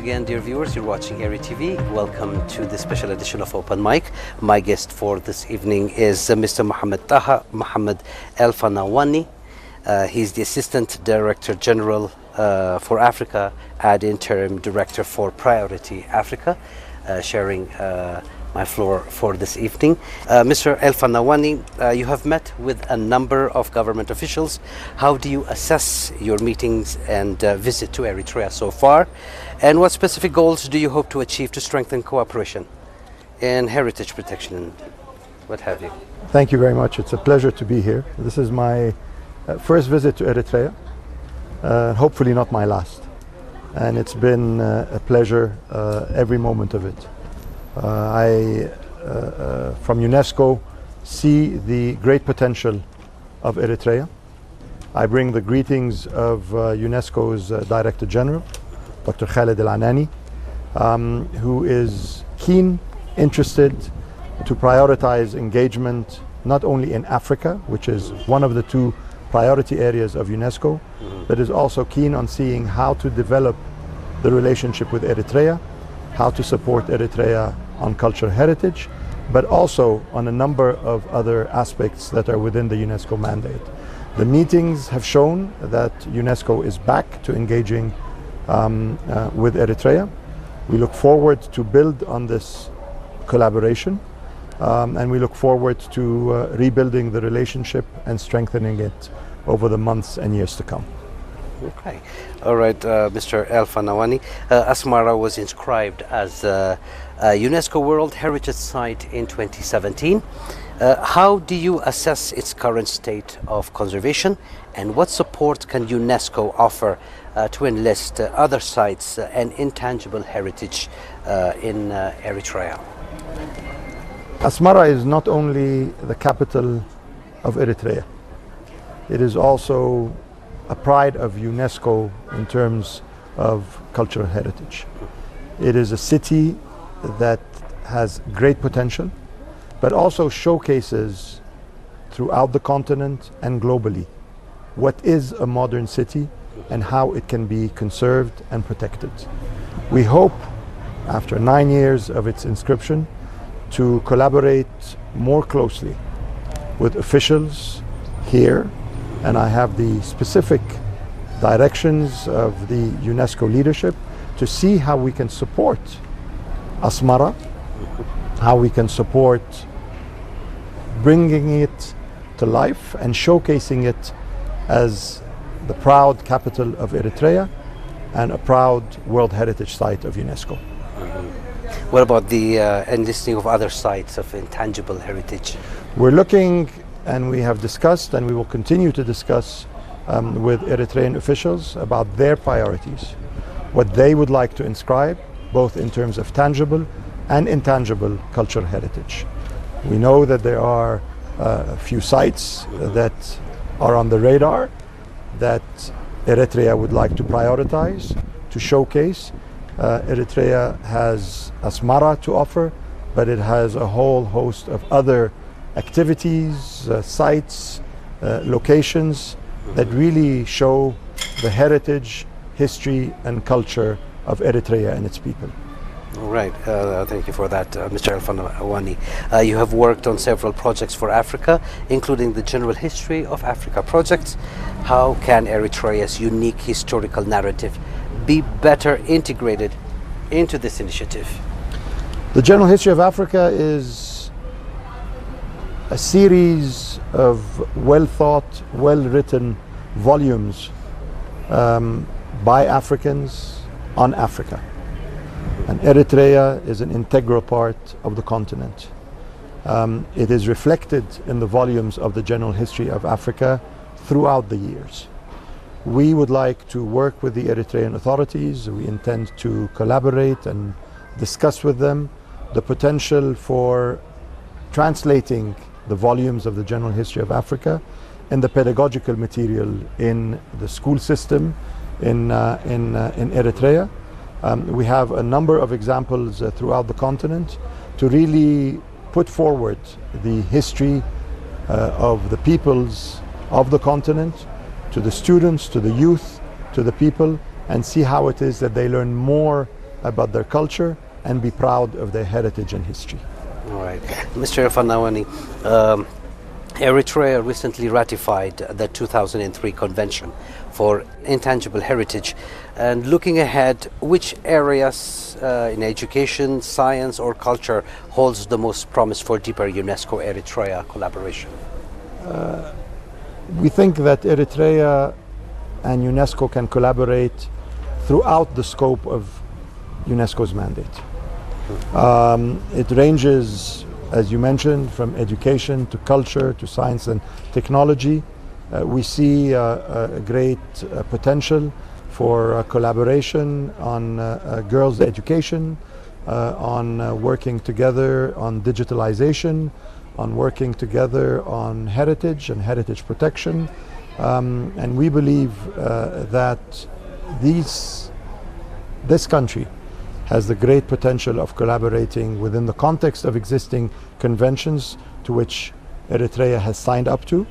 again, dear viewers. You're watching ERi-TV. Welcome to the special edition of Open Mic. My guest for this evening is Mr. Mohamed Taha Elfanawany. He's the Assistant Director General for Africa and Interim Director for Priority Africa, sharing my floor for this evening. Mr. Elfanawany, you have met with a number of government officials. How do you assess your meetings and visit to Eritrea so far? And what specific goals do you hope to achieve to strengthen cooperation in heritage protection and what have you? Thank you very much. It's a pleasure to be here. This is my first visit to Eritrea, hopefully not my last. And it's been a pleasure every moment of it. I, from UNESCO, see the great potential of Eritrea. I bring the greetings of UNESCO's Director General, Dr. Khaled Al-Anani, who is keen, interested to prioritize engagement not only in Africa, which is one of the two priority areas of UNESCO, but is also keen on seeing how to develop the relationship with Eritrea, how to support Eritrea on cultural heritage, but also on a number of other aspects that are within the UNESCO mandate. The meetings have shown that UNESCO is back to engaging with Eritrea. We look forward to build on this collaboration, and we look forward to rebuilding the relationship and strengthening it over the months and years to come. Okay. All right, Mr. Elfanawany. Asmara was inscribed as a UNESCO World Heritage Site in 2017. How do you assess its current state of conservation, and what support can UNESCO offer to enlist other sites and intangible heritage in Eritrea? Asmara is not only the capital of Eritrea, it is also a pride of UNESCO in terms of cultural heritage. It is a city that has great potential, but also showcases throughout the continent and globally what is a modern city and how it can be conserved and protected. We hope, after 9 years of its inscription, to collaborate more closely with officials here, and I have the specific directions of the UNESCO leadership to see how we can support Asmara, how we can support bringing it to life and showcasing it as the proud capital of Eritrea and a proud World Heritage Site of UNESCO. What about the enlisting of other sites of intangible heritage? We're looking, and we have discussed, and we will continue to discuss with Eritrean officials about their priorities, what they would like to inscribe, both in terms of tangible and intangible cultural heritage. We know that there are a few sites that are on the radar that Eritrea would like to prioritize, to showcase. Eritrea has Asmara to offer, but it has a whole host of other activities, sites, locations that really show the heritage, history and culture of Eritrea and its people. All right, thank you for that, Mr. Elfanawany. You have worked on several projects for Africa, including the General History of Africa project. How can Eritrea's unique historical narrative be better integrated into this initiative? The General History of Africa is a series of well-thought, well-written volumes by Africans on Africa. And Eritrea is an integral part of the continent. It is reflected in the volumes of the General History of Africa throughout the years. We would like to work with the Eritrean authorities. We intend to collaborate and discuss with them the potential for translating the volumes of the General History of Africa in the pedagogical material in the school system in Eritrea. We have a number of examples throughout the continent to really put forward the history of the peoples of the continent to the students, to the youth, to the people, and see how it is that they learn more about their culture, and be proud of their heritage and history. All right. Mr. Elfanawany, Eritrea recently ratified the 2003 Convention for Intangible Heritage. And looking ahead, which areas in education, science or culture holds the most promise for deeper UNESCO-Eritrea collaboration? We think that Eritrea and UNESCO can collaborate throughout the scope of UNESCO's mandate. It ranges, as you mentioned, from education to culture to science and technology. We see a great potential for collaboration on girls' education, on working together on digitalization, on working together on heritage and heritage protection. And we believe that this country has the great potential of collaborating within the context of existing conventions to which Eritrea has signed up to,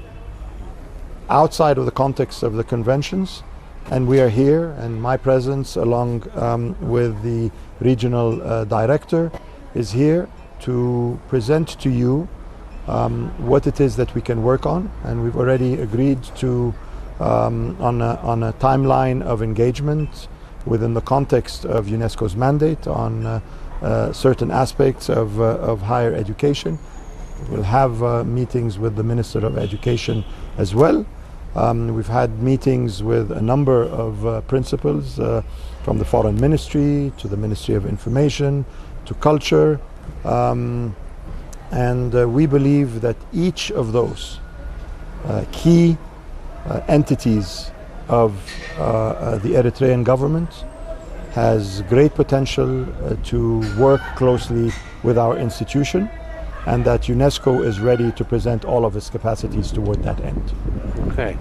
outside of the context of the conventions. And we are here, and my presence along with the regional director is here to present to you what it is that we can work on. And we've already agreed to on a timeline of engagement within the context of UNESCO's mandate on certain aspects of higher education. We'll have meetings with the Minister of Education as well. We've had meetings with a number of principals from the Foreign Ministry to the Ministry of Information to Culture. And we believe that each of those key entities of the Eritrean government has great potential to work closely with our institution, and that UNESCO is ready to present all of its capacities toward that end. Okay.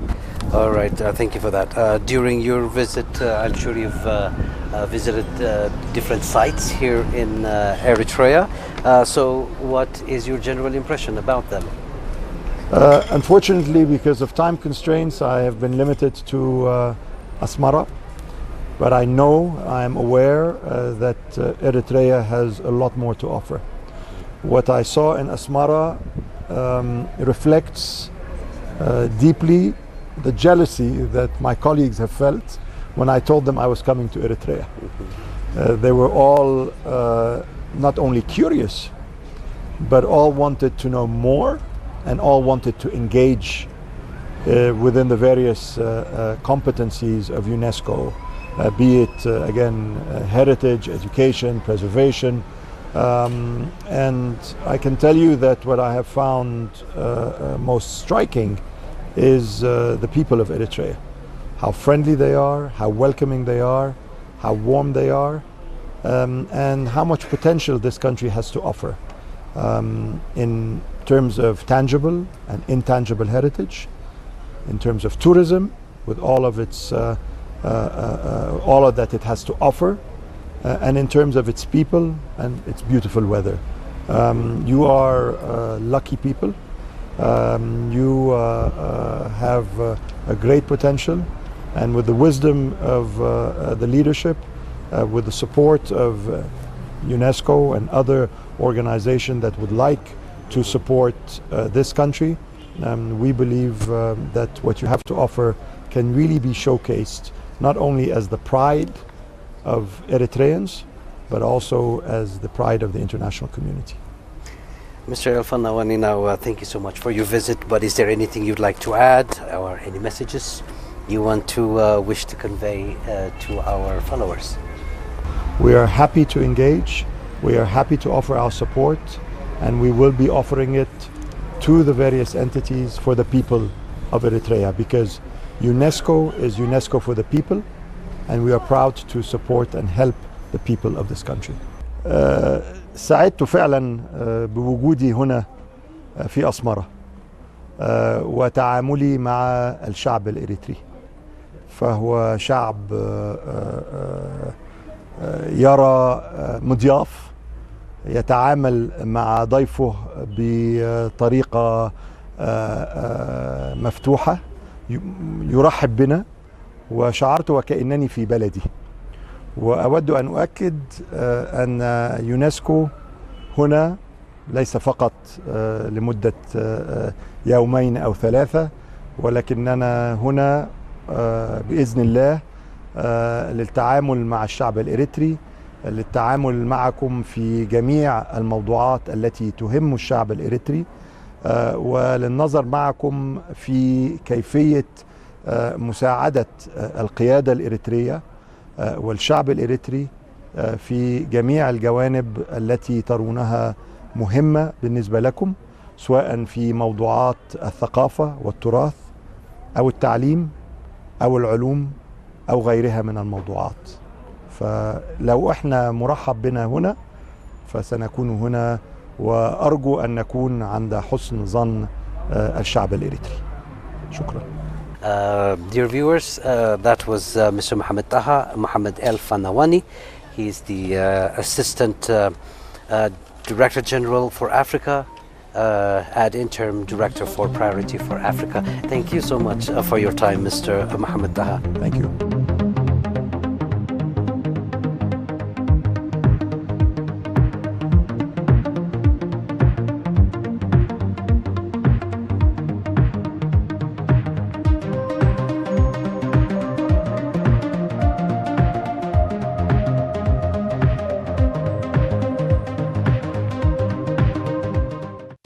All right. Thank you for that. During your visit, I'm sure you've visited different sites here in Eritrea. So what is your general impression about them? Unfortunately, because of time constraints, I have been limited to Asmara. But I am aware that Eritrea has a lot more to offer. What I saw in Asmara reflects deeply the jealousy that my colleagues have felt when I told them I was coming to Eritrea. They were all not only curious, but all wanted to know more and all wanted to engage within the various competencies of UNESCO, be it, again, heritage, education, preservation. And I can tell you that what I have found most striking is the people of Eritrea. How friendly they are, how welcoming they are, how warm they are, and how much potential this country has to offer in terms of tangible and intangible heritage, in terms of tourism, with all of its all of that it has to offer, and in terms of its people and its beautiful weather. You are lucky people. You have a great potential, and with the wisdom of the leadership, with the support of UNESCO and other organizations that would like to support this country, we believe that what you have to offer can really be showcased not only as the pride of Eritreans, but also as the pride of the international community. Mr. Elfanawany, now thank you so much for your visit, but is there anything you'd like to add or any messages you want to wish to convey to our followers? We are happy to engage, we are happy to offer our support, and we will be offering it to the various entities for the people of Eritrea, because UNESCO is UNESCO for the people, and we are proud to support and help the people of this country. سعدت فعلا بوجودي هنا في أسمرة وتعاملي مع الشعب الإريتري، فهو شعب يرى مضياف، يتعامل مع ضيفه بطريقة مفتوحة، يرحب بنا، وشعرت وكأنني في بلدي. وأود أن أؤكد أن يونسكو هنا ليس فقط لمدة يومين أو ثلاثة، ولكننا هنا بإذن الله للتعامل مع الشعب الإريتري، للتعامل معكم في جميع الموضوعات التي تهم الشعب الإريتري، وللنظر معكم في كيفية مساعدة القيادة الإريترية والشعب الإريتري في جميع الجوانب التي ترونها مهمة بالنسبة لكم، سواء في موضوعات الثقافة والتراث أو التعليم أو العلوم أو غيرها من الموضوعات. فلو احنا مرحب بنا هنا فسنكون هنا، وأرجو أن نكون عند حسن ظن الشعب الإريتري. شكرا. Dear viewers, that was Mr. Mohamed Taha Elfanawany. He is the Assistant Director General for Africa, and Interim Director for Priority for Africa. Thank you so much for your time, Mr. Mohamed Taha. Thank you.